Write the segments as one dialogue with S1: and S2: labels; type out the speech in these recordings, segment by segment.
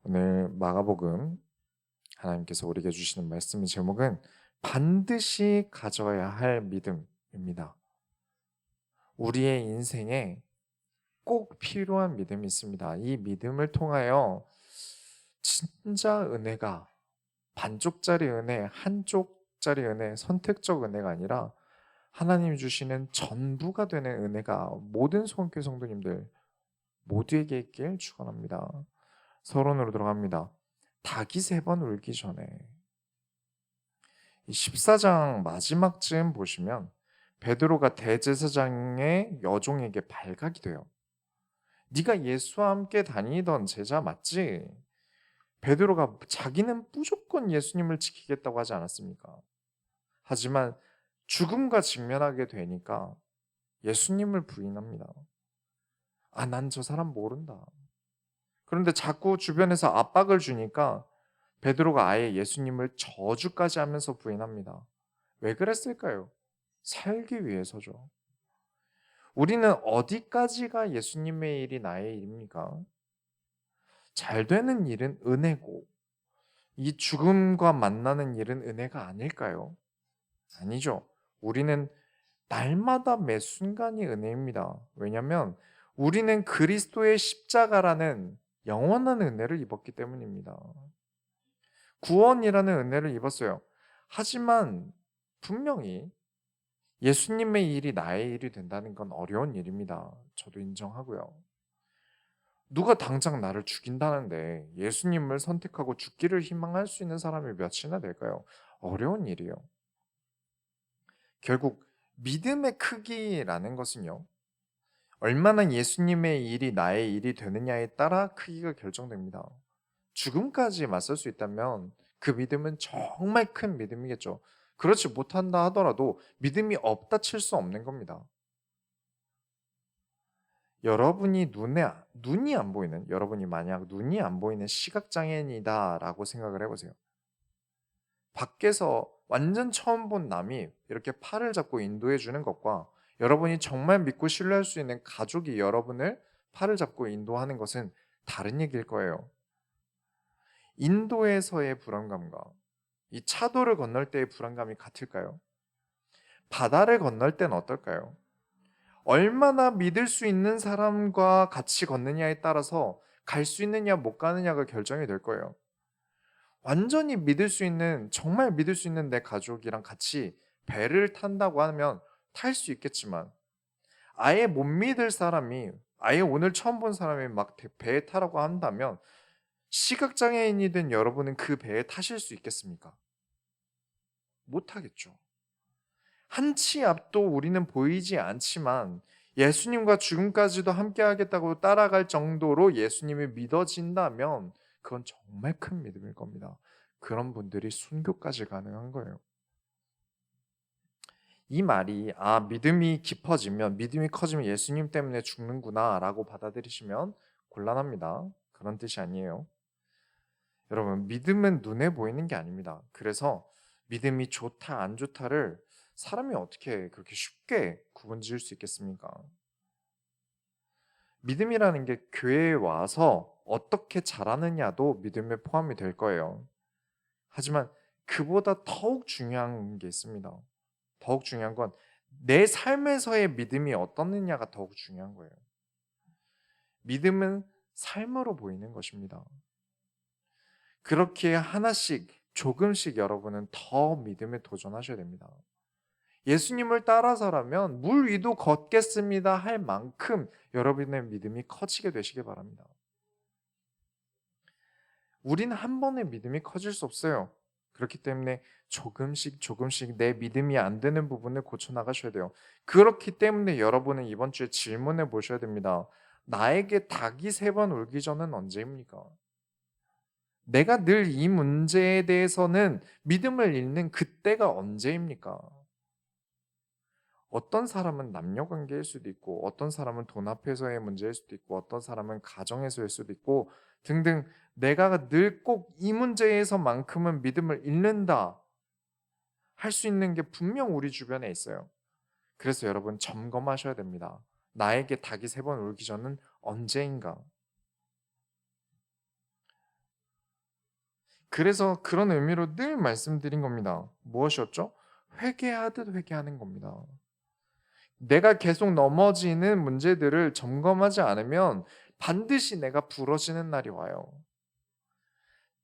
S1: 오늘 마가복음 하나님께서 우리에게 주시는 말씀의 제목은 반드시 가져야 할 믿음입니다. 우리의 인생에 꼭 필요한 믿음이 있습니다. 이 믿음을 통하여 진짜 은혜가 반쪽짜리 은혜, 한쪽짜리 은혜, 선택적 은혜가 아니라 하나님이 주시는 전부가 되는 은혜가 모든 소원교회 성도님들 모두에게 있길 축원합니다. 서론으로 들어갑니다. 닭이 3번 울기 전에. 이 14장 마지막쯤 보시면 베드로가 대제사장의 여종에게 발각이 돼요. 네가 예수와 함께 다니던 제자 맞지? 베드로가 자기는 무조건 예수님을 지키겠다고 하지 않았습니까? 하지만 죽음과 직면하게 되니까 예수님을 부인합니다. 아, 난 저 사람 모른다. 그런데 자꾸 주변에서 압박을 주니까 베드로가 아예 예수님을 저주까지 하면서 부인합니다. 왜 그랬을까요? 살기 위해서죠. 우리는 어디까지가 예수님의 일이 나의 일입니까? 잘 되는 일은 은혜고, 이 죽음과 만나는 일은 은혜가 아닐까요? 아니죠. 우리는 날마다 매 순간이 은혜입니다. 왜냐하면 우리는 그리스도의 십자가라는 영원한 은혜를 입었기 때문입니다. 구원이라는 은혜를 입었어요. 하지만 분명히 예수님의 일이 나의 일이 된다는 건 어려운 일입니다. 저도 인정하고요. 누가 당장 나를 죽인다는데 예수님을 선택하고 죽기를 희망할 수 있는 사람이 몇이나 될까요? 어려운 일이요. 결국 믿음의 크기라는 것은요, 얼마나 예수님의 일이 나의 일이 되느냐에 따라 크기가 결정됩니다. 죽음까지 맞설 수 있다면 그 믿음은 정말 큰 믿음이겠죠. 그렇지 못한다 하더라도 믿음이 없다 칠 수 없는 겁니다. 여러분이 눈이 안 보이는, 여러분이 만약 눈이 안 보이는 시각장애인이다라고 생각을 해보세요. 밖에서 완전 처음 본 남이 이렇게 팔을 잡고 인도해 주는 것과 여러분이 정말 믿고 신뢰할 수 있는 가족이 여러분을 팔을 잡고 인도하는 것은 다른 얘기일 거예요. 인도에서의 불안감과 이 차도를 건널 때의 불안감이 같을까요? 바다를 건널 때는 어떨까요? 얼마나 믿을 수 있는 사람과 같이 걷느냐에 따라서 갈 수 있느냐 못 가느냐가 결정이 될 거예요. 완전히 믿을 수 있는, 정말 믿을 수 있는 내 가족이랑 같이 배를 탄다고 하면 탈 수 있겠지만, 아예 못 믿을 사람이, 아예 오늘 처음 본 사람이 막 배에 타라고 한다면 시각장애인이 된 여러분은 그 배에 타실 수 있겠습니까? 못 타겠죠. 한 치 앞도 우리는 보이지 않지만 예수님과 죽음까지도 함께 하겠다고 따라갈 정도로 예수님이 믿어진다면 그건 정말 큰 믿음일 겁니다. 그런 분들이 순교까지 가능한 거예요. 이 말이 믿음이 깊어지면, 믿음이 커지면 예수님 때문에 죽는구나라고 받아들이시면 곤란합니다. 그런 뜻이 아니에요. 여러분, 믿음은 눈에 보이는 게 아닙니다. 그래서 믿음이 좋다 안 좋다를 사람이 어떻게 그렇게 쉽게 구분지을 수 있겠습니까? 믿음이라는 게 교회에 와서 어떻게 잘하느냐도 믿음에 포함이 될 거예요. 하지만 그보다 더욱 중요한 게 있습니다. 더욱 중요한 건 내 삶에서의 믿음이 어떻느냐가 더욱 중요한 거예요. 믿음은 삶으로 보이는 것입니다. 그렇게 하나씩 조금씩 여러분은 더 믿음에 도전하셔야 됩니다. 예수님을 따라서라면 물 위도 걷겠습니다 할 만큼 여러분의 믿음이 커지게 되시길 바랍니다. 우리는 한 번에 믿음이 커질 수 없어요. 그렇기 때문에 조금씩 조금씩 내 믿음이 안 되는 부분을 고쳐 나가셔야 돼요. 그렇기 때문에 여러분은 이번 주에 질문해 보셔야 됩니다. 나에게 닭이 3번 울기 전은 언제입니까? 내가 늘 이 문제에 대해서는 믿음을 잃는 그때가 언제입니까? 어떤 사람은 남녀 관계일 수도 있고, 어떤 사람은 돈 앞에서의 문제일 수도 있고, 어떤 사람은 가정에서일 수도 있고 등등, 내가 늘 꼭 이 문제에서만큼은 믿음을 잃는다 할 수 있는 게 분명 우리 주변에 있어요. 그래서 여러분 점검하셔야 됩니다. 나에게 닭이 3번 울기 전은 언제인가? 그래서 그런 의미로 늘 말씀드린 겁니다. 무엇이었죠? 회개하듯 회개하는 겁니다. 내가 계속 넘어지는 문제들을 점검하지 않으면 반드시 내가 부러지는 날이 와요.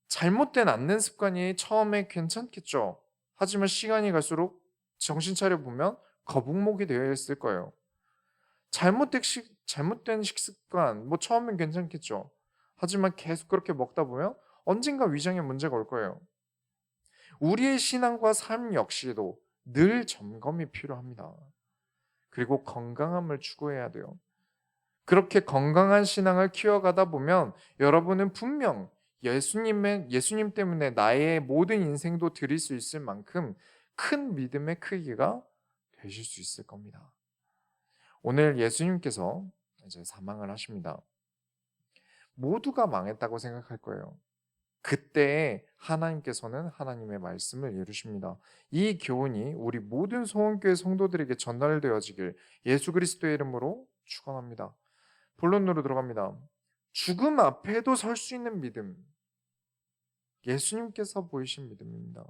S1: 잘못된 앉는 습관이 처음에 괜찮겠죠. 하지만 시간이 갈수록 정신 차려 보면 거북목이 되어 있을 거예요. 잘못된 식습관, 뭐 처음엔 괜찮겠죠. 하지만 계속 그렇게 먹다 보면 언젠가 위장에 문제가 올 거예요. 우리의 신앙과 삶 역시도 늘 점검이 필요합니다. 그리고 건강함을 추구해야 돼요. 그렇게 건강한 신앙을 키워가다 보면 여러분은 분명 예수님 때문에 나의 모든 인생도 드릴 수 있을 만큼 큰 믿음의 크기가 되실 수 있을 겁니다. 오늘 예수님께서 이제 사망을 하십니다. 모두가 망했다고 생각할 거예요. 그때 하나님께서는 하나님의 말씀을 이루십니다. 이 교훈이 우리 모든 소원교회 성도들에게 전달되어지길 예수 그리스도의 이름으로 축원합니다. 본론으로 들어갑니다. 죽음 앞에도 설 수 있는 믿음. 예수님께서 보이신 믿음입니다.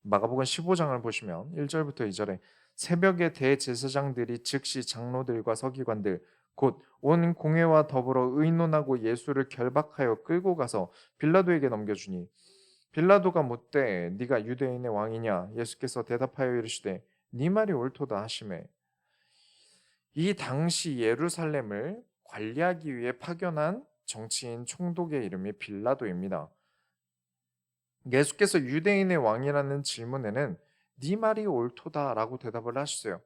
S1: 마가복음 15장을 보시면 1절부터 2절에 새벽에 대제사장들이 즉시 장로들과 서기관들 곧 온 공회와 더불어 의논하고 예수를 결박하여 끌고 가서 빌라도에게 넘겨주니 빌라도가 묻되 네가 유대인의 왕이냐 예수께서 대답하여 이르시되 네 말이 옳도다 하시매 이 당시 예루살렘을 관리하기 위해 파견한 정치인 총독의 이름이 빌라도입니다. 예수께서 유대인의 왕이라는 질문에는 네 말이 옳도다라고 대답을 하셨어요.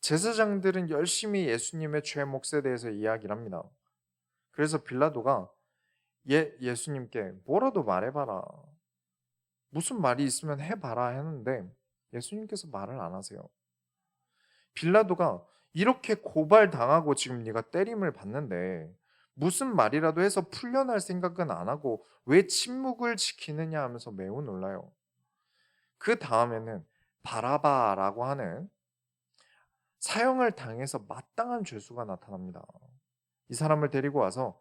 S1: 제사장들은 열심히 예수님의 죄 몫에 대해서 이야기를 합니다. 그래서 빌라도가 예수님께 뭐라도 말해봐라. 무슨 말이 있으면 해봐라 했는데 예수님께서 말을 안 하세요. 빌라도가 이렇게 고발당하고 지금 네가 때림을 받는데 무슨 말이라도 해서 풀려날 생각은 안 하고 왜 침묵을 지키느냐 하면서 매우 놀라요. 그 다음에는 바라바라고 하는 사형을 당해서 마땅한 죄수가 나타납니다. 이 사람을 데리고 와서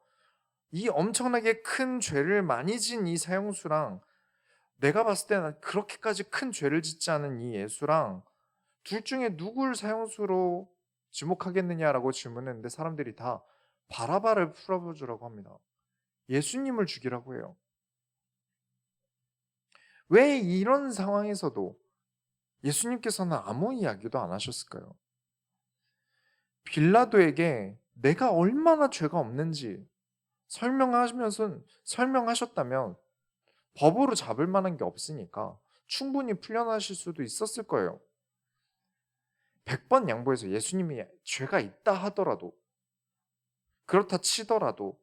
S1: 이 엄청나게 큰 죄를 많이 진 이 사형수랑 내가 봤을 때는 그렇게까지 큰 죄를 짓지 않은 이 예수랑 둘 중에 누굴 사형수로 지목하겠느냐라고 질문했는데 사람들이 다 바라바를 풀어주라고 합니다. 예수님을 죽이라고 해요. 왜 이런 상황에서도 예수님께서는 아무 이야기도 안 하셨을까요? 빌라도에게 내가 얼마나 죄가 없는지 설명하셨다면 법으로 잡을 만한 게 없으니까 충분히 풀려나실 수도 있었을 거예요. 100번 양보해서 예수님이 죄가 있다 하더라도 그렇다 치더라도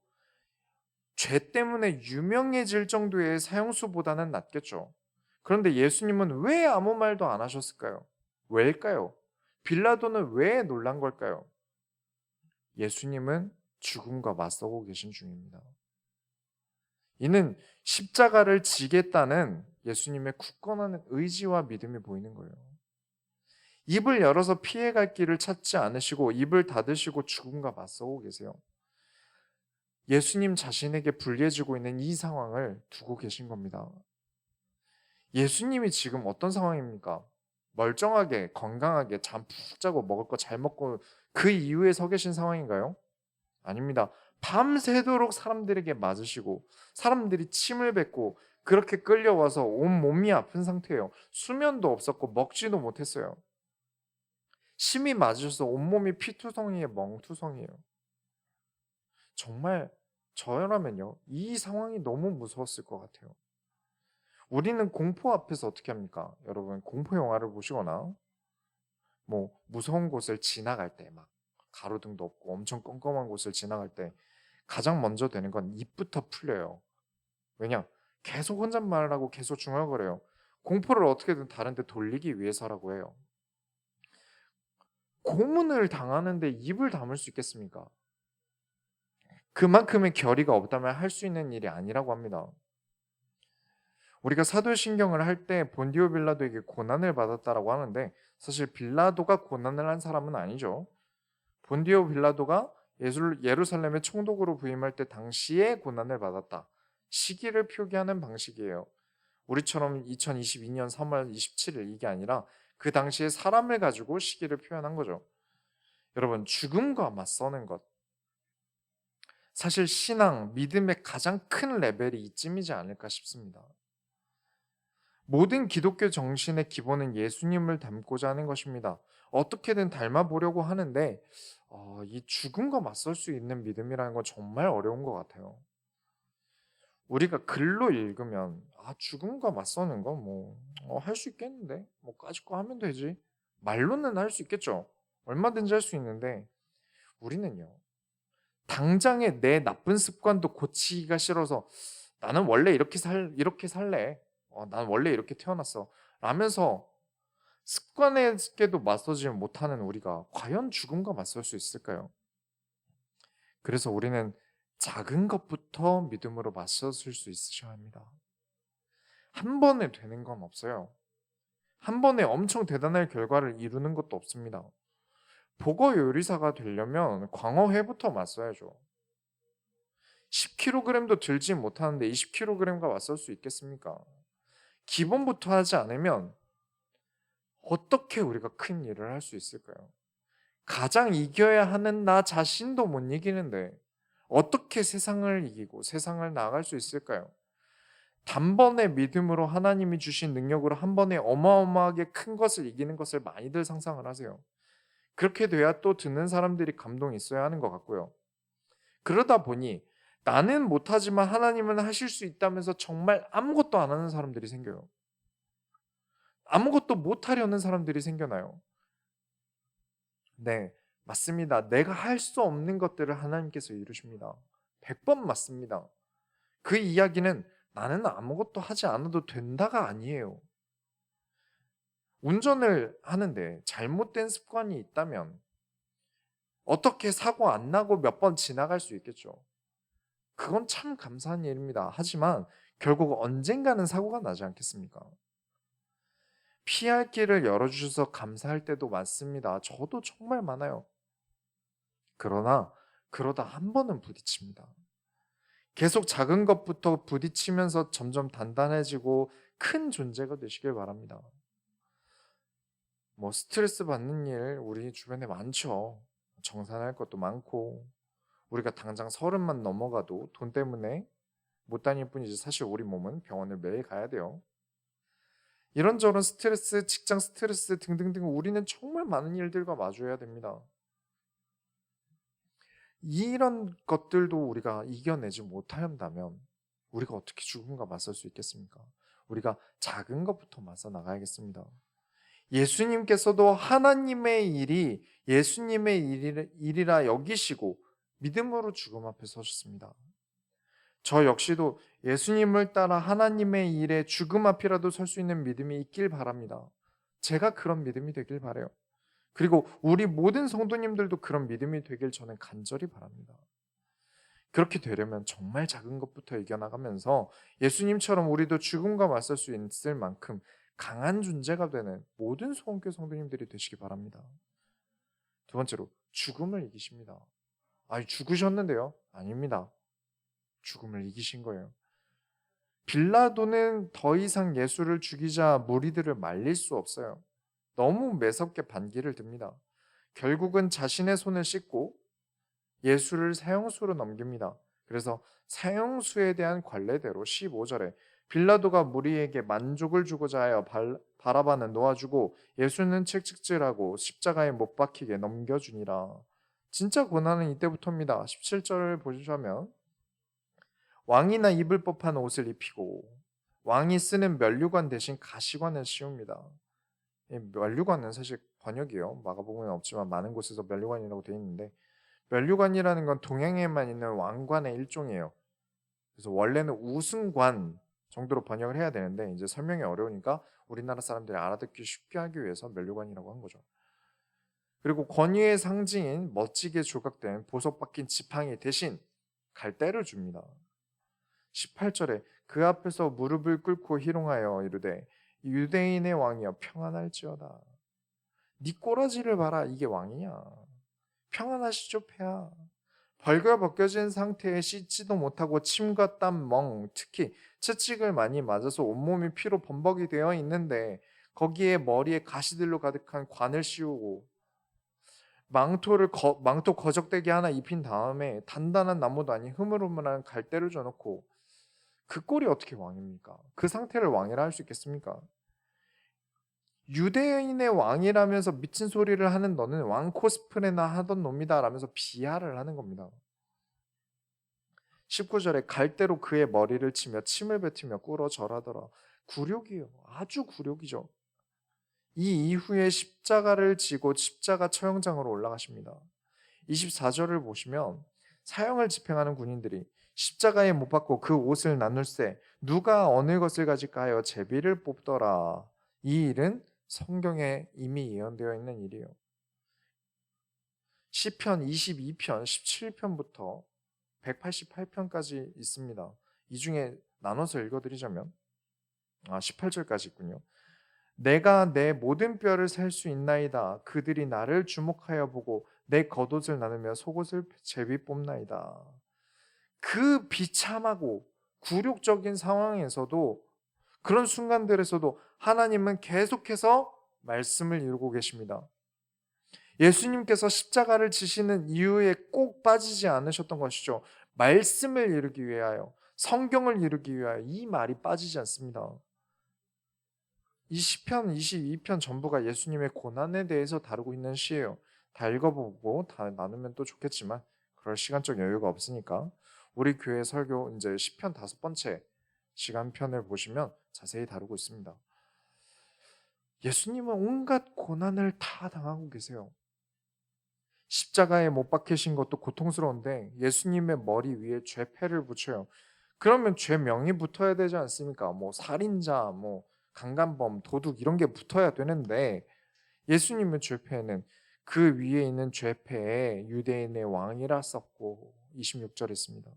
S1: 죄 때문에 유명해질 정도의 사형수보다는 낫겠죠. 그런데 예수님은 왜 아무 말도 안 하셨을까요? 왜일까요? 빌라도는 왜 놀란 걸까요? 예수님은 죽음과 맞서고 계신 중입니다. 이는 십자가를 지겠다는 예수님의 굳건한 의지와 믿음이 보이는 거예요. 입을 열어서 피해갈 길을 찾지 않으시고 입을 닫으시고 죽음과 맞서고 계세요. 예수님 자신에게 불리해지고 있는 이 상황을 두고 계신 겁니다. 예수님이 지금 어떤 상황입니까? 멀쩡하게 건강하게 잠 푹 자고 먹을 거 잘 먹고 그 이후에 서 계신 상황인가요? 아닙니다. 밤새도록 사람들에게 맞으시고 사람들이 침을 뱉고 그렇게 끌려와서 온 몸이 아픈 상태예요. 수면도 없었고 먹지도 못했어요. 침이 맞으셔서 온몸이 피투성이에 멍투성이에요. 정말 저라면요. 이 상황이 너무 무서웠을 것 같아요. 우리는 공포 앞에서 어떻게 합니까? 여러분 공포 영화를 보시거나 뭐 무서운 곳을 지나갈 때 막 가로등도 없고 엄청 껌껌한 곳을 지나갈 때 가장 먼저 되는 건 입부터 풀려요. 왜냐? 계속 혼잣말을 하고 계속 중얼거려요. 공포를 어떻게든 다른 데 돌리기 위해서라고 해요. 고문을 당하는데 입을 다물 수 있겠습니까? 그만큼의 결의가 없다면 할 수 있는 일이 아니라고 합니다. 우리가 사도신경을 할 때 본디오 빌라도에게 고난을 받았다라고 하는데 사실 빌라도가 고난을 한 사람은 아니죠. 본디오 빌라도가 예루살렘의 총독으로 부임할 때 당시에 고난을 받았다. 시기를 표기하는 방식이에요. 우리처럼 2022년 3월 27일 이게 아니라 그 당시에 사람을 가지고 시기를 표현한 거죠. 여러분, 죽음과 맞서는 것. 사실 신앙, 믿음의 가장 큰 레벨이 이쯤이지 않을까 싶습니다. 모든 기독교 정신의 기본은 예수님을 닮고자 하는 것입니다. 어떻게든 닮아보려고 하는데 이 죽음과 맞설 수 있는 믿음이라는 건 정말 어려운 것 같아요. 우리가 글로 읽으면 죽음과 맞서는 건 뭐 할 수 있겠는데 뭐 까짓 거 하면 되지. 말로는 할 수 있겠죠. 얼마든지 할 수 있는데 우리는요. 당장에 내 나쁜 습관도 고치기가 싫어서 나는 원래 이렇게 살래. 난 원래 이렇게 태어났어. 라면서 습관에게도 맞서지 못하는 우리가 과연 죽음과 맞설 수 있을까요? 그래서 우리는 작은 것부터 믿음으로 맞서실 수 있으셔야 합니다. 한 번에 되는 건 없어요. 한 번에 엄청 대단한 결과를 이루는 것도 없습니다. 보거 요리사가 되려면 광어회부터 맞서야죠. 10kg도 들지 못하는데 20kg과 맞설 수 있겠습니까? 기본부터 하지 않으면 어떻게 우리가 큰 일을 할 수 있을까요? 가장 이겨야 하는 나 자신도 못 이기는데 어떻게 세상을 이기고 세상을 나아갈 수 있을까요? 단번에 믿음으로 하나님이 주신 능력으로 한 번에 어마어마하게 큰 것을 이기는 것을 많이들 상상을 하세요. 그렇게 돼야 또 듣는 사람들이 감동이 있어야 하는 것 같고요. 그러다 보니 나는 못하지만 하나님은 하실 수 있다면서 정말 아무것도 안 하는 사람들이 생겨요. 아무것도 못하려는 사람들이 생겨나요. 네, 맞습니다. 내가 할 수 없는 것들을 하나님께서 이루십니다. 100번 맞습니다. 그 이야기는 나는 아무것도 하지 않아도 된다가 아니에요. 운전을 하는데 잘못된 습관이 있다면 어떻게 사고 안 나고 몇 번 지나갈 수 있겠죠. 그건 참 감사한 일입니다. 하지만 결국 언젠가는 사고가 나지 않겠습니까? 피할 길을 열어주셔서 감사할 때도 많습니다. 저도 정말 많아요. 그러나 그러다 한 번은 부딪힙니다. 계속 작은 것부터 부딪히면서 점점 단단해지고 큰 존재가 되시길 바랍니다. 뭐 스트레스 받는 일 우리 주변에 많죠. 정산할 것도 많고 우리가 당장 30만 넘어가도 돈 때문에 못 다닐 뿐이지 사실 우리 몸은 병원을 매일 가야 돼요. 이런저런 스트레스, 직장 스트레스 등등등 우리는 정말 많은 일들과 마주해야 됩니다. 이런 것들도 우리가 이겨내지 못한다면 우리가 어떻게 죽음과 맞설 수 있겠습니까? 우리가 작은 것부터 맞서 나가야겠습니다. 예수님께서도 하나님의 일이 예수님의 일이라 여기시고 믿음으로 죽음 앞에 서셨습니다. 저 역시도 예수님을 따라 하나님의 일에 죽음 앞이라도 설 수 있는 믿음이 있길 바랍니다. 제가 그런 믿음이 되길 바라요. 그리고 우리 모든 성도님들도 그런 믿음이 되길 저는 간절히 바랍니다. 그렇게 되려면 정말 작은 것부터 이겨나가면서 예수님처럼 우리도 죽음과 맞설 수 있을 만큼 강한 존재가 되는 모든 소원교회 성도님들이 되시기 바랍니다. 두 번째로 죽음을 이기십니다. 죽으셨는데요? 아닙니다. 죽음을 이기신 거예요. 빌라도는 더 이상 예수를 죽이자 무리들을 말릴 수 없어요. 너무 매섭게 반기를 듭니다. 결국은 자신의 손을 씻고 예수를 사형수로 넘깁니다. 그래서 사형수에 대한 관례대로 15절에 빌라도가 무리에게 만족을 주고자 하여 바라바는 놓아주고 예수는 채찍질하고 십자가에 못 박히게 넘겨주니라. 진짜 고난은 이때부터입니다. 17절을 보시자면 왕이나 입을 법한 옷을 입히고 왕이 쓰는 면류관 대신 가시관을 씌웁니다. 이 면류관은 사실 번역이에요. 마가복음에는 없지만 많은 곳에서 면류관이라고 되어 있는데 면류관이라는 건 동양에만 있는 왕관의 일종이에요. 그래서 원래는 우승관 정도로 번역을 해야 되는데 이제 설명이 어려우니까 우리나라 사람들이 알아듣기 쉽게 하기 위해서 면류관이라고 한 거죠. 그리고 권위의 상징인 멋지게 조각된 보석 박힌 지팡이 대신 갈대를 줍니다. 18절에 그 앞에서 무릎을 꿇고 희롱하여 이르되 유대인의 왕이여 평안할지어다. 네 꼬라지를 봐라. 이게 왕이냐. 평안하시죠 폐하. 벌거벗겨진 상태에 씻지도 못하고 침과 땀, 멍, 특히 채찍을 많이 맞아서 온몸이 피로 범벅이 되어 있는데 거기에 머리에 가시들로 가득한 관을 씌우고 망토 거적대기 하나 입힌 다음에 단단한 나무도 아닌 흐물흐물한 갈대를 줘놓고 그 꼴이 어떻게 왕입니까? 그 상태를 왕이라 할 수 있겠습니까? 유대인의 왕이라면서 미친 소리를 하는 너는 왕 코스프레나 하던 놈이다 라면서 비하를 하는 겁니다. 19절에 갈대로 그의 머리를 치며 침을 뱉으며 꿇어 절하더라. 굴욕이요. 아주 굴욕이죠. 이 이후에 십자가를 지고 십자가 처형장으로 올라가십니다. 24절을 보시면 사형을 집행하는 군인들이 십자가에 못 박고 그 옷을 나눌세 누가 어느 것을 가질까 하여 제비를 뽑더라. 이 일은 성경에 이미 예언되어 있는 일이에요. 시편 22편 17편부터 188편까지 있습니다. 이 중에 나눠서 읽어드리자면 18절까지 있군요. 내가 내 모든 뼈를 셀 수 있나이다. 그들이 나를 주목하여 보고 내 겉옷을 나누며 속옷을 제비 뽑나이다. 그 비참하고 굴욕적인 상황에서도 그런 순간들에서도 하나님은 계속해서 말씀을 이루고 계십니다. 예수님께서 십자가를 지시는 이유에 꼭 빠지지 않으셨던 것이죠. 말씀을 이루기 위하여, 성경을 이루기 위하여 이 말이 빠지지 않습니다. 이 시편 22편 전부가 예수님의 고난에 대해서 다루고 있는 시예요. 다 읽어보고 다 나누면 또 좋겠지만 그럴 시간적 여유가 없으니까 우리 교회 설교 이제 시편 5번째 시간편을 보시면 자세히 다루고 있습니다. 예수님은 온갖 고난을 다 당하고 계세요. 십자가에 못 박히신 것도 고통스러운데 예수님의 머리 위에 죄패를 붙여요. 그러면 죄명이 붙어야 되지 않습니까? 뭐 살인자, 뭐 강간범, 도둑 이런 게 붙어야 되는데 예수님의 죄패는 그 위에 있는 죄패에 유대인의 왕이라 썼고 26절에 있습니다.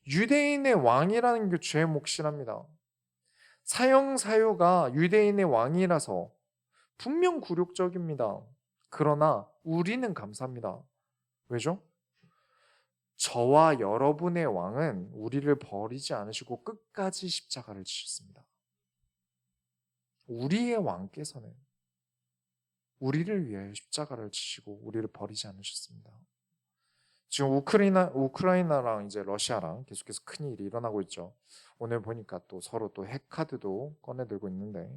S1: 유대인의 왕이라는 게 죄의 몫이랍니다. 사형 사유가 유대인의 왕이라서 분명 굴욕적입니다. 그러나 우리는 감사합니다. 왜죠? 저와 여러분의 왕은 우리를 버리지 않으시고 끝까지 십자가를 지셨습니다. 우리의 왕께서는 우리를 위하여 십자가를 지시고 우리를 버리지 않으셨습니다. 지금 우크라이나랑 이제 러시아랑 계속해서 큰 일이 일어나고 있죠. 오늘 보니까 또 서로 또 핵카드도 꺼내들고 있는데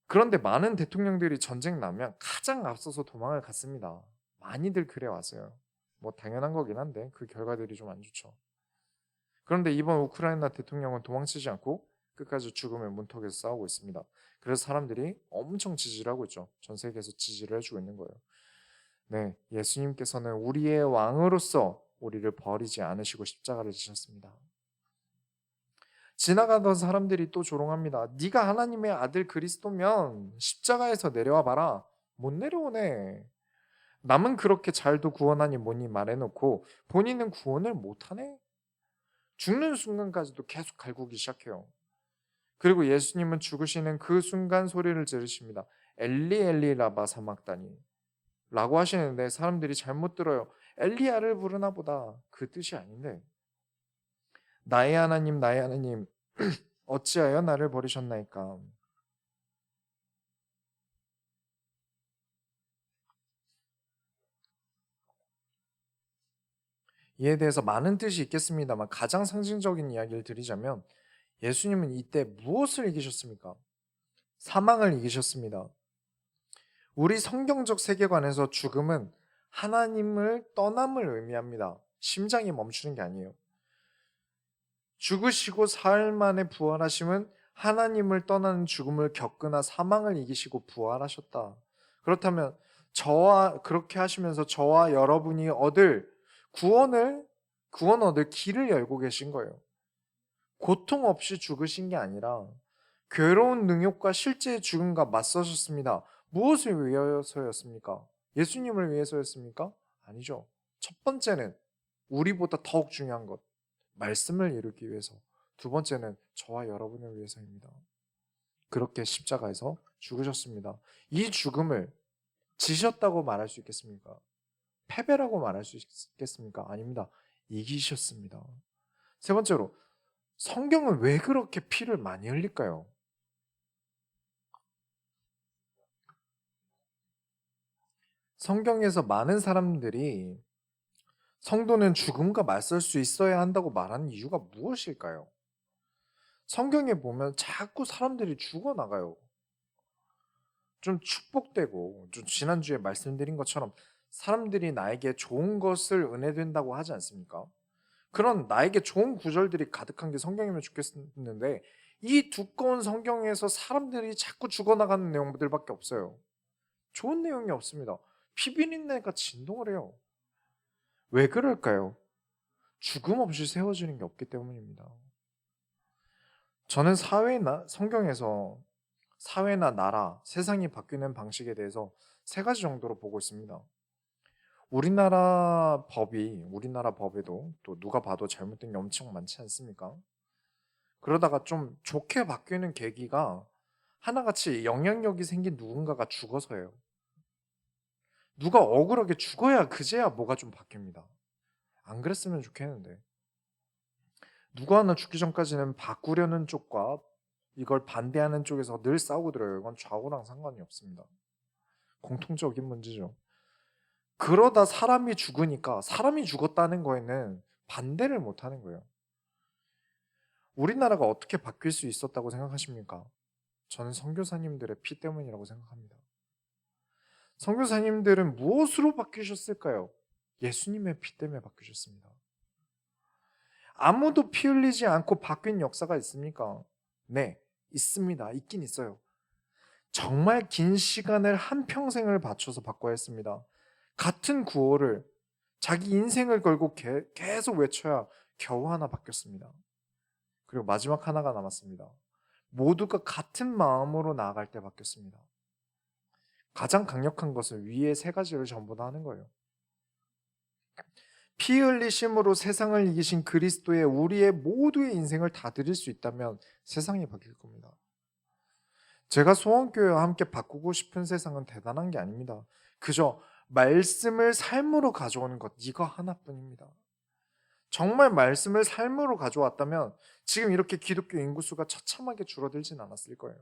S1: 그런데 많은 대통령들이 전쟁 나면 가장 앞서서 도망을 갔습니다. 많이들 그래 왔어요. 뭐 당연한 거긴 한데 그 결과들이 좀 안 좋죠. 그런데 이번 우크라이나 대통령은 도망치지 않고 끝까지 죽음의 문턱에서 싸우고 있습니다. 그래서 사람들이 엄청 지지를 하고 있죠. 전 세계에서 지지를 해주고 있는 거예요. 네, 예수님께서는 우리의 왕으로서 우리를 버리지 않으시고 십자가를 지셨습니다. 지나가던 사람들이 또 조롱합니다. 네가 하나님의 아들 그리스도면 십자가에서 내려와 봐라. 못 내려오네. 남은 그렇게 잘도 구원하니 뭐니 말해놓고 본인은 구원을 못하네. 죽는 순간까지도 계속 갈구기 시작해요. 그리고 예수님은 죽으시는 그 순간 소리를 지르십니다. 엘리 엘리 라바 사막다니 라고 하시는데 사람들이 잘못 들어요. 엘리야를 부르나 보다. 그 뜻이 아닌데 나의 하나님 나의 하나님 어찌하여 나를 버리셨나이까. 이에 대해서 많은 뜻이 있겠습니다만 가장 상징적인 이야기를 드리자면 예수님은 이때 무엇을 이기셨습니까? 사망을 이기셨습니다. 우리 성경적 세계관에서 죽음은 하나님을 떠남을 의미합니다. 심장이 멈추는 게 아니에요. 죽으시고 사흘 만에 부활하심은 하나님을 떠나는 죽음을 겪으나 사망을 이기시고 부활하셨다. 그렇다면 그렇게 하시면서 저와 여러분이 구원 얻을 길을 열고 계신 거예요. 고통 없이 죽으신 게 아니라 괴로운 능욕과 실제의 죽음과 맞서셨습니다. 무엇을 위해서였습니까? 예수님을 위해서였습니까? 아니죠. 첫 번째는 우리보다 더욱 중요한 것, 말씀을 이루기 위해서. 두 번째는 저와 여러분을 위해서입니다. 그렇게 십자가에서 죽으셨습니다. 이 죽음을 지셨다고 말할 수 있겠습니까? 패배라고 말할 수 있겠습니까? 아닙니다. 이기셨습니다. 세 번째로, 성경은 왜 그렇게 피를 많이 흘릴까요? 성경에서 많은 사람들이 성도는 죽음과 맞설 수 있어야 한다고 말하는 이유가 무엇일까요? 성경에 보면 자꾸 사람들이 죽어나가요. 좀 축복되고, 좀 지난주에 말씀드린 것처럼 사람들이 나에게 좋은 것을 은혜된다고 하지 않습니까? 그런 나에게 좋은 구절들이 가득한 게 성경이면 좋겠는데, 이 두꺼운 성경에서 사람들이 자꾸 죽어나가는 내용들밖에 없어요. 좋은 내용이 없습니다. 피비린내가 진동을 해요. 왜 그럴까요? 죽음 없이 세워지는 게 없기 때문입니다. 저는 성경에서 사회나 나라, 세상이 바뀌는 방식에 대해서 세 가지 정도로 보고 있습니다. 우리나라 법에도 또 누가 봐도 잘못된 게 엄청 많지 않습니까? 그러다가 좀 좋게 바뀌는 계기가 하나같이 영향력이 생긴 누군가가 죽어서예요. 누가 억울하게 죽어야 그제야 뭐가 좀 바뀝니다. 안 그랬으면 좋겠는데. 누구 하나 죽기 전까지는 바꾸려는 쪽과 이걸 반대하는 쪽에서 늘 싸우고 들어요. 이건 좌우랑 상관이 없습니다. 공통적인 문제죠. 그러다 사람이 죽으니까 사람이 죽었다는 거에는 반대를 못 하는 거예요. 우리나라가 어떻게 바뀔 수 있었다고 생각하십니까? 저는 선교사님들의 피 때문이라고 생각합니다. 선교사님들은 무엇으로 바뀌셨을까요? 예수님의 피 때문에 바뀌셨습니다. 아무도 피 흘리지 않고 바뀐 역사가 있습니까? 네, 있습니다. 있긴 있어요. 정말 긴 시간을 한평생을 바쳐서 바꿔야 했습니다. 같은 구호를 자기 인생을 걸고 계속 외쳐야 겨우 하나 바뀌었습니다. 그리고 마지막 하나가 남았습니다. 모두가 같은 마음으로 나아갈 때 바뀌었습니다. 가장 강력한 것은 위에 세 가지를 전부 다 하는 거예요. 피 흘리심으로 세상을 이기신 그리스도의 우리의 모두의 인생을 다 드릴 수 있다면 세상이 바뀔 겁니다. 제가 소원교회와 함께 바꾸고 싶은 세상은 대단한 게 아닙니다. 그저 말씀을 삶으로 가져오는 것, 이거 하나뿐입니다. 정말 말씀을 삶으로 가져왔다면 지금 이렇게 기독교 인구수가 처참하게 줄어들진 않았을 거예요.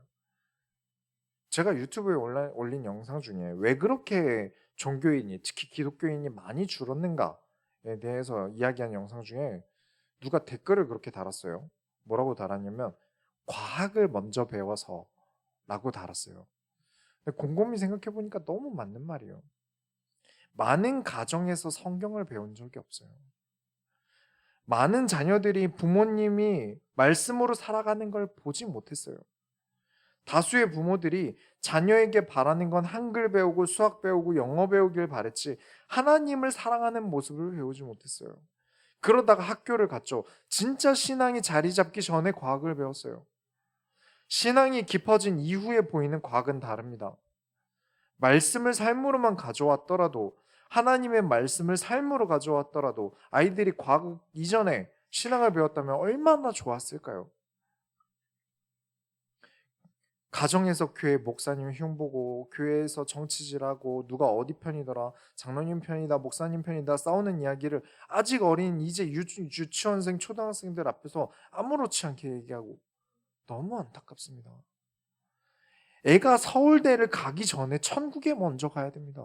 S1: 제가 유튜브에 올린 영상 중에 왜 그렇게 종교인이, 특히 기독교인이 많이 줄었는가에 대해서 이야기한 영상 중에 누가 댓글을 그렇게 달았어요. 뭐라고 달았냐면 과학을 먼저 배워서 라고 달았어요. 근데 곰곰이 생각해 보니까 너무 맞는 말이에요. 많은 가정에서 성경을 배운 적이 없어요. 많은 자녀들이 부모님이 말씀으로 살아가는 걸 보지 못했어요. 다수의 부모들이 자녀에게 바라는 건 한글 배우고 수학 배우고 영어 배우길 바랬지 하나님을 사랑하는 모습을 배우지 못했어요. 그러다가 학교를 갔죠. 진짜 신앙이 자리 잡기 전에 과학을 배웠어요. 신앙이 깊어진 이후에 보이는 과학은 다릅니다. 말씀을 삶으로만 가져왔더라도, 하나님의 말씀을 삶으로 가져왔더라도 아이들이 과학 이전에 신앙을 배웠다면 얼마나 좋았을까요? 가정에서 교회 목사님 흉보고, 교회에서 정치질하고, 누가 어디 편이더라, 장로님 편이다, 목사님 편이다 싸우는 이야기를 아직 어린 이제 유치원생, 초등학생들 앞에서 아무렇지 않게 얘기하고, 너무 안타깝습니다. 애가 서울대를 가기 전에 천국에 먼저 가야 됩니다.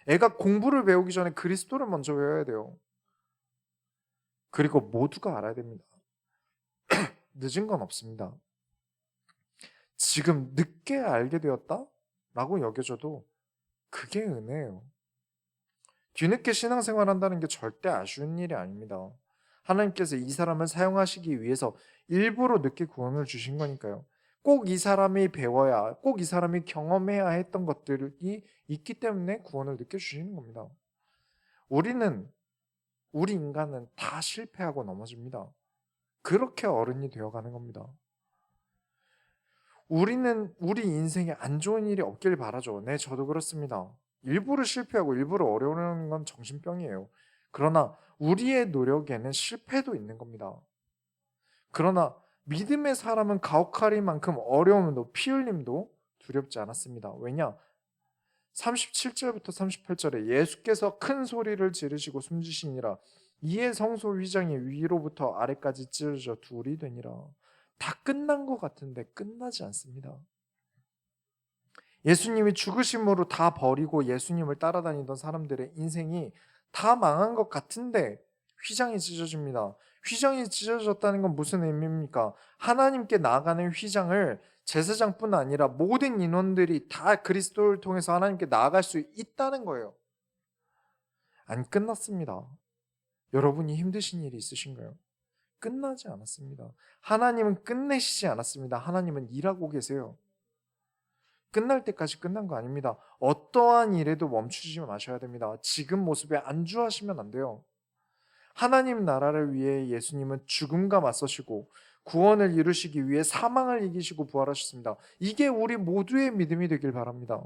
S1: 애가 공부를 배우기 전에 그리스도를 먼저 배워야 돼요. 그리고 모두가 알아야 됩니다. 늦은 건 없습니다. 지금 늦게 알게 되었다? 라고 여겨져도 그게 은혜예요. 뒤늦게 신앙생활 한다는 게 절대 아쉬운 일이 아닙니다. 하나님께서 이 사람을 사용하시기 위해서 일부러 늦게 구원을 주신 거니까요. 꼭 이 사람이 배워야, 꼭 이 사람이 경험해야 했던 것들이 있기 때문에 구원을 늦게 주시는 겁니다. 우리 인간은 다 실패하고 넘어집니다. 그렇게 어른이 되어가는 겁니다. 우리 인생에 안 좋은 일이 없길 바라죠. 네, 저도 그렇습니다. 일부러 실패하고 일부러 어려우는 건 정신병이에요. 그러나 우리의 노력에는 실패도 있는 겁니다. 그러나 믿음의 사람은 가혹하리만큼 어려움도 피 흘림도 두렵지 않았습니다. 왜냐? 37절부터 38절에 예수께서 큰 소리를 지르시고 숨지시니라. 이에 성소 휘장이 위로부터 아래까지 찢어져 둘이 되니라. 다 끝난 것 같은데 끝나지 않습니다. 예수님이 죽으심으로 다 버리고 예수님을 따라다니던 사람들의 인생이 다 망한 것 같은데 휘장이 찢어집니다. 휘장이 찢어졌다는 건 무슨 의미입니까? 하나님께 나아가는 휘장을 제사장뿐 아니라 모든 인원들이 다 그리스도를 통해서 하나님께 나아갈 수 있다는 거예요. 안 끝났습니다. 여러분이 힘드신 일이 있으신가요? 끝나지 않았습니다. 하나님은 끝내시지 않았습니다. 하나님은 일하고 계세요. 끝날 때까지 끝난 거 아닙니다. 어떠한 일에도 멈추지 마셔야 됩니다. 지금 모습에 안주하시면 안 돼요. 하나님 나라를 위해 예수님은 죽음과 맞서시고 구원을 이루시기 위해 사망을 이기시고 부활하셨습니다. 이게 우리 모두의 믿음이 되길 바랍니다.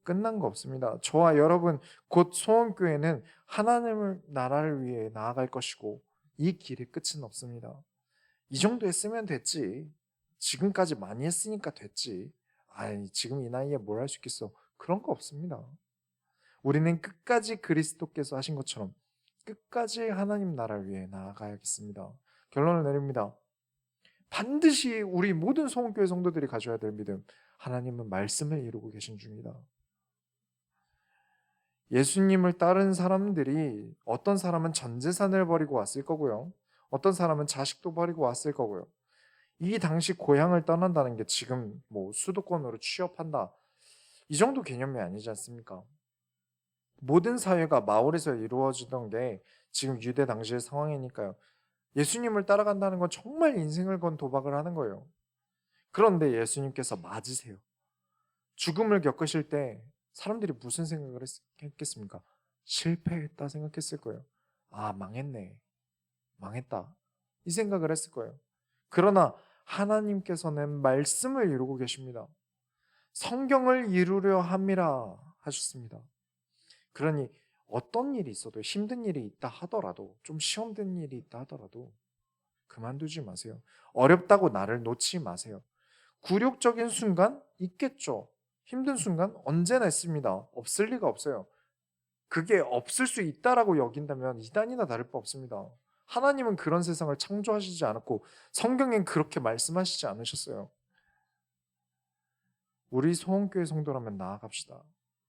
S1: 끝난 거 없습니다. 저와 여러분 곧 소원교회는 하나님의 나라를 위해 나아갈 것이고 이 길의 끝은 없습니다. 이 정도 했으면 됐지. 지금까지 많이 했으니까 됐지. 아이, 지금 이 나이에 뭘 할 수 있겠어. 그런 거 없습니다. 우리는 끝까지 그리스도께서 하신 것처럼 끝까지 하나님 나라를 위해 나아가야겠습니다. 결론을 내립니다. 반드시 우리 모든 소원교회 성도들이 가져야 될 믿음, 하나님은 말씀을 이루고 계신 중이다. 예수님을 따른 사람들이 어떤 사람은 전 재산을 버리고 왔을 거고요. 어떤 사람은 자식도 버리고 왔을 거고요. 이 당시 고향을 떠난다는 게 지금 뭐 수도권으로 취업한다, 이 정도 개념이 아니지 않습니까? 모든 사회가 마을에서 이루어지던 게 지금 유대 당시의 상황이니까요. 예수님을 따라간다는 건 정말 인생을 건 도박을 하는 거예요. 그런데 예수님께서 맞으세요. 죽음을 겪으실 때 사람들이 무슨 생각을 했겠습니까? 실패했다 생각했을 거예요. 아, 망했네. 망했다. 이 생각을 했을 거예요. 그러나 하나님께서는 말씀을 이루고 계십니다. 성경을 이루려 함이라 하셨습니다. 그러니 어떤 일이 있어도, 힘든 일이 있다 하더라도, 좀 시험된 일이 있다 하더라도 그만두지 마세요. 어렵다고 나를 놓지 마세요. 굴욕적인 순간 있겠죠. 힘든 순간 언제나 있습니다. 없을 리가 없어요. 그게 없을 수 있다라고 여긴다면 이단이나 다를 바 없습니다. 하나님은 그런 세상을 창조하시지 않았고 성경엔 그렇게 말씀하시지 않으셨어요. 우리 소원교회 성도라면 나아갑시다.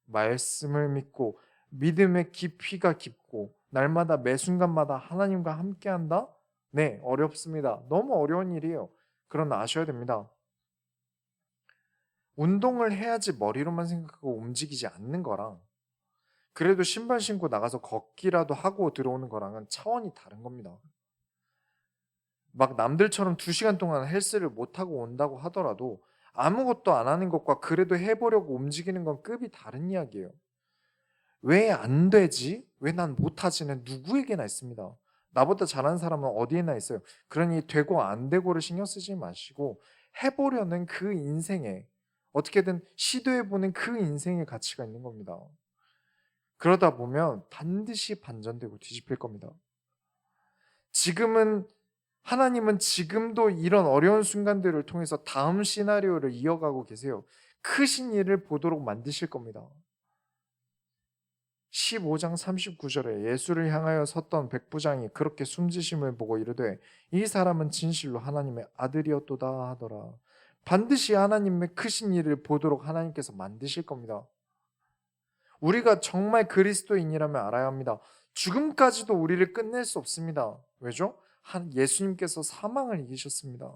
S1: 말씀을 믿고 믿음의 깊이가 깊고 날마다 매 순간마다 하나님과 함께한다? 네, 어렵습니다. 너무 어려운 일이에요. 그러나 아셔야 됩니다. 운동을 해야지 머리로만 생각하고 움직이지 않는 거랑 그래도 신발 신고 나가서 걷기라도 하고 들어오는 거랑은 차원이 다른 겁니다. 막 남들처럼 2시간 동안 헬스를 못하고 온다고 하더라도 아무것도 안 하는 것과 그래도 해보려고 움직이는 건 급이 다른 이야기예요. 왜 안 되지? 왜 난 못하지는 누구에게나 있습니다. 나보다 잘하는 사람은 어디에나 있어요. 그러니 되고 안 되고를 신경 쓰지 마시고 해보려는 그 인생에 어떻게든 시도해보는 그 인생의 가치가 있는 겁니다. 그러다 보면 반드시 반전되고 뒤집힐 겁니다. 하나님은 지금도 이런 어려운 순간들을 통해서 다음 시나리오를 이어가고 계세요. 크신 일을 보도록 만드실 겁니다. 15장 39절에 예수를 향하여 섰던 백부장이 그렇게 숨지심을 보고 이르되 이 사람은 진실로 하나님의 아들이었도다 하더라. 반드시 하나님의 크신 일을 보도록 하나님께서 만드실 겁니다. 우리가 정말 그리스도인이라면 알아야 합니다. 죽음까지도 우리를 끝낼 수 없습니다. 왜죠? 예수님께서 사망을 이기셨습니다.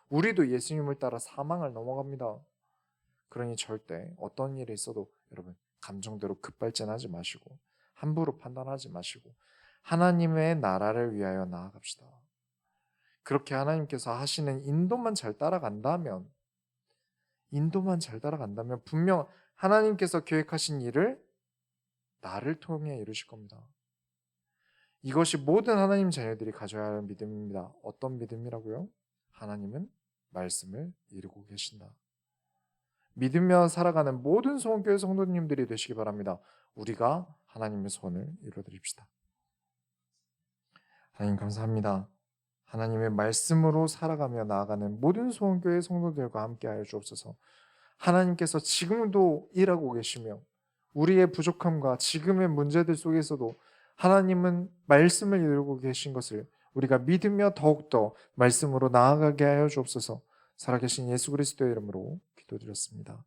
S1: 우리도 예수님을 따라 사망을 넘어갑니다. 그러니 절대 어떤 일이 있어도 여러분 감정대로 급발진하지 마시고 함부로 판단하지 마시고 하나님의 나라를 위하여 나아갑시다. 그렇게 하나님께서 하시는 인도만 잘 따라간다면 분명 하나님께서 계획하신 일을 나를 통해 이루실 겁니다. 이것이 모든 하나님 자녀들이 가져야 할 믿음입니다. 어떤 믿음이라고요? 하나님은 말씀을 이루고 계신다. 믿으며 살아가는 모든 소원교회 성도님들이 되시기 바랍니다. 우리가 하나님의 소원을 이루어드립시다. 하나님 감사합니다. 하나님의 말씀으로 살아가며 나아가는 모든 소원교회 성도들과 함께하여 주옵소서. 하나님께서 지금도 일하고 계시며 우리의 부족함과 지금의 문제들 속에서도 하나님은 말씀을 이루고 계신 것을 우리가 믿으며 더욱더 말씀으로 나아가게 하여 주옵소서. 살아계신 예수 그리스도의 이름으로 기도드렸습니다.